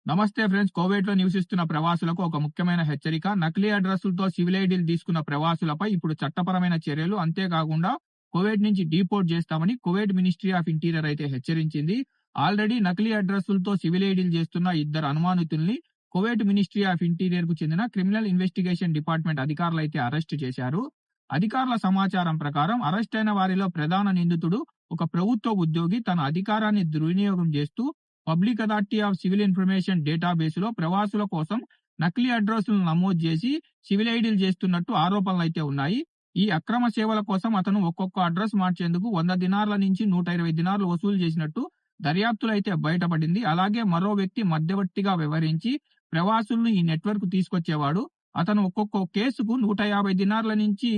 నమస్తే ఫ్రెండ్స్. కోవిడ్‌లో నివసిస్తున్న ప్రవాసులకు ఒక ముఖ్యమైన హెచ్చరిక. నకిలీ అడ్రస్‌లతో సివిల్ ఐడీలు తీసుకున్న ప్రవాసులపై ఇప్పుడు చట్టపరమైన చర్యలు. అంతేకాకుండా కువైట్ నుంచి డీపోర్ట్ చేస్తామని కువైట్ మినిస్ట్రీ ఆఫ్ ఇంటీరియర్ అయితే హెచ్చరించింది. ఆల్రెడీ నకిలీ అడ్రస్‌లతో సివిల్ ఐడీలు చేస్తున్న ఇద్దరు అనుమానితుల్ని కువైట్ మినిస్ట్రీ ఆఫ్ ఇంటీరియర్‌కు చెందిన క్రిమినల్ ఇన్వెస్టిగేషన్ డిపార్ట్‌మెంట్ అధికారులైతే అరెస్ట్ చేశారు. అధికారుల సమాచారం ప్రకారం అరెస్ట్ అయిన వారిలో ప్రధాన నిందితుడు ఒక ప్రభుత్వ ఉద్యోగి. తన అధికారాన్ని దుర్వినియోగం చేస్తూ public authority of civil information database లో ప్రవాసుల కోసం నకిలీ అడ్రస్లను నమోదు చేసి సివిల్ ఐడీలు చేస్తున్నట్టు ఆరోపణలైతే ఉన్నాయి. ఈ అక్రమ సేవల కోసం అతను ఒక్కొక్క అడ్రస్ మార్చేందుకు 100 దినార్ల నుంచి 120 దినార్లు వసూలు చేసినట్టు దర్యాప్తులో అయితే బయటపడింది. అలాగే మరో వ్యక్తి మధ్యవర్తిగా వ్యవహరించి ప్రవాసులను ఈ నెట్వర్క్ తీసుకొచ్చేవాడు. అతను ఒక్కొక్క కేసుకు 150 దినార్ల నుంచి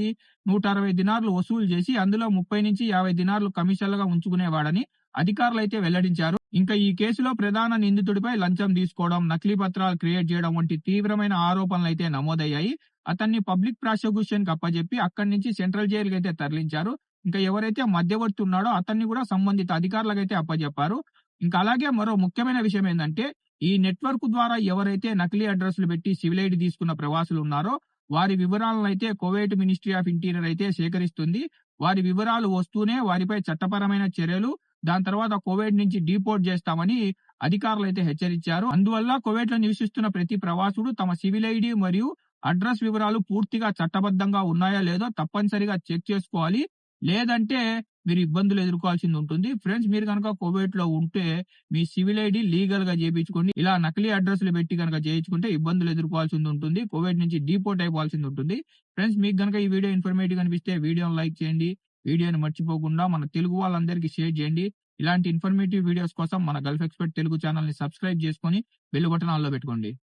160 దినార్లు వసూలు చేసి అందులో 30 నుంచి 50 దినార్లు కమిషన్లుగా ఉంచుకునేవాడని అధికారులైతే వెల్లడించారు. ఇంకా ఈ కేసులో ప్రధాన నిందితుడిపై లంచం తీసుకోవడం, నకిలీ పత్రాలు క్రియేట్ చేయడం వంటి తీవ్రమైన ఆరోపణలైతే నమోదయ్యాయి. అతన్ని పబ్లిక్ ప్రాసిక్యూషన్ కి అప్పజెప్పి అక్కడి నుంచి సెంట్రల్ జైలుకి అయితే తరలించారు. ఇంకా ఎవరైతే మధ్యవర్తి ఉన్నాడో అతన్ని కూడా సంబంధిత అధికారులకైతే అప్పజెప్పారు. ఇంకా అలాగే మరో ముఖ్యమైన విషయం ఏంటంటే, ఈ నెట్వర్క్ ద్వారా ఎవరైతే నకిలీ అడ్రస్లు పెట్టి సివిల్ ఐడి తీసుకున్న ప్రవాసులు ఉన్నారో వారి వివరాలను అయితే కువైట్ మినిస్ట్రీ ఆఫ్ ఇంటీరియర్ అయితే సేకరిస్తుంది. వారి వివరాలు వస్తూనే వారిపై చట్టపరమైన చర్యలు, దాని తర్వాత కువైట్ నుంచి డీపోర్ట్ చేస్తామని అధికారులు అయితే హెచ్చరించారు. అందువల్ల కువైట్ లో నివసిస్తున్న ప్రతి ప్రవాసుడు తమ సివిల్ ఐడి మరియు అడ్రస్ వివరాలు పూర్తిగా చట్టబద్ధంగా ఉన్నాయా లేదో తప్పనిసరిగా చెక్ చేసుకోవాలి. లేదంటే మీరు ఇబ్బందులు ఎదుర్కోవాల్సింది ఉంటుంది. ఫ్రెండ్స్, మీరు కనుక కువైట్ లో ఉంటే మీ సివిల్ ఐడి లీగల్ గా చేయించుకోండి. ఇలా నకిలీ అడ్రస్లు పెట్టి కనుక చేయించుకుంటే ఇబ్బందులు ఎదుర్కోవాల్సింది ఉంటుంది. కువైట్ నుంచి డీపోర్ట్ అయిపోవాల్సింది ఉంటుంది. ఫ్రెండ్స్, మీకు కనుక ఈ వీడియో ఇన్ఫర్మేటివ్ అనిపిస్తే వీడియోని లైక్ చేయండి. వీడియోని మర్చిపోకుండా మన తెలుగు వాళ్ళందరికీ షేర్ చేయండి. ఇలాంటి ఇన్ఫర్మేటివ్ వీడియోస్ కోసం మన గల్ఫ్ ఎక్స్పర్ట్ తెలుగు ఛానల్ ని సబ్స్క్రైబ్ చేసుకొని బెల్ బటన్ ఆన్ లో పెట్టుకోండి.